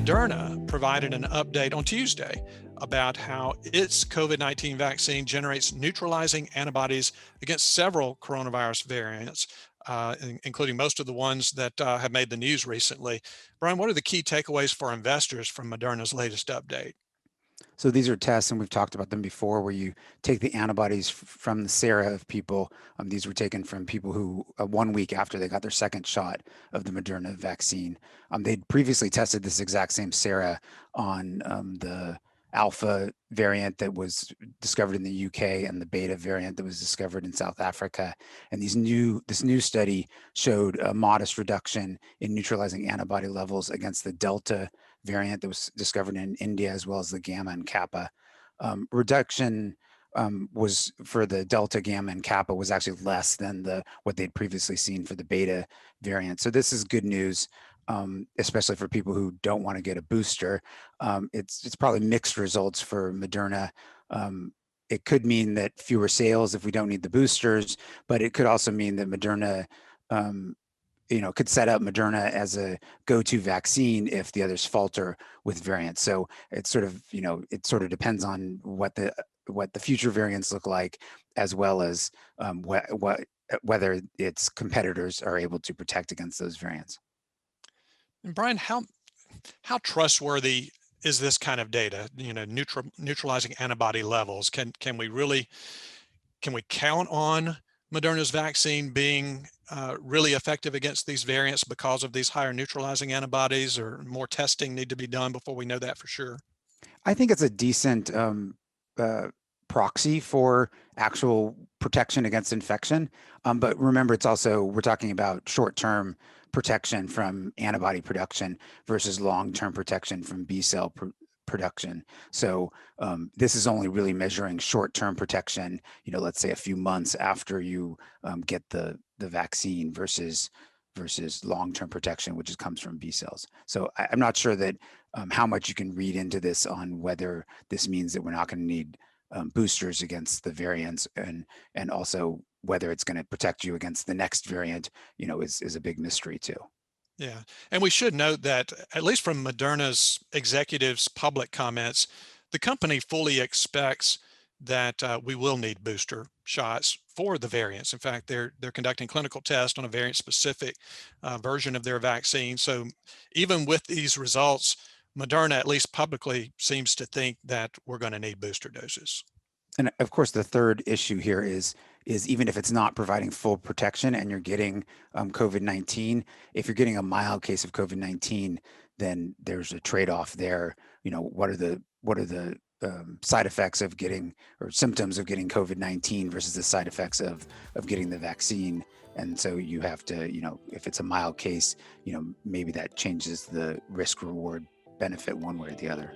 Moderna provided an update on Tuesday about how its COVID-19 vaccine generates neutralizing antibodies against several coronavirus variants, including most of the ones that have made the news recently. Brian, what are the key takeaways for investors from Moderna's latest update? So these are tests, and we've talked about them before, where you take the antibodies from the sera of people. These were taken from people who, 1 week after they got their second shot of the Moderna vaccine. They'd previously tested this exact same sera on the alpha variant that was discovered in the UK and the beta variant that was discovered in South Africa. And this new study showed a modest reduction in neutralizing antibody levels against the Delta variant that was discovered in India, as well as the Gamma and Kappa. Reduction was for the Delta, Gamma, and Kappa was actually less than what they'd previously seen for the Beta variant. So this is good news, especially for people who don't want to get a booster. It's probably mixed results for Moderna. It could mean that fewer sales if we don't need the boosters, but it could also mean that Moderna could set up Moderna as a go-to vaccine if the others falter with variants. So it sort of depends on what the future variants look like, as well as whether its competitors are able to protect against those variants. And Brian, how trustworthy is this kind of data? Neutralizing antibody levels. Can we count on Moderna's vaccine being really effective against these variants because of these higher neutralizing antibodies, or more testing need to be done before we know that for sure? I think it's a decent proxy for actual protection against infection. But remember, we're talking about short-term protection from antibody production versus long-term protection from B cell production. So this is only really measuring short-term protection, let's say a few months after you get the vaccine versus long-term protection, which comes from B cells. So I'm not sure that how much you can read into this on whether this means that we're not going to need boosters against the variants, and also whether it's going to protect you against the next variant, is a big mystery too. Yeah, and we should note that, at least from Moderna's executives' public comments, the company fully expects that we will need booster shots for the variants. In fact, they're conducting clinical tests on a variant-specific version of their vaccine. So even with these results, Moderna, at least publicly, seems to think that we're going to need booster doses. And of course, the third issue here is even if it's not providing full protection and you're getting COVID-19, if you're getting a mild case of COVID-19, then there's a trade-off there. What are the side effects of getting, or symptoms of getting COVID-19 versus the side effects of getting the vaccine? And so you have to, if it's a mild case, maybe that changes the risk-reward benefit one way or the other.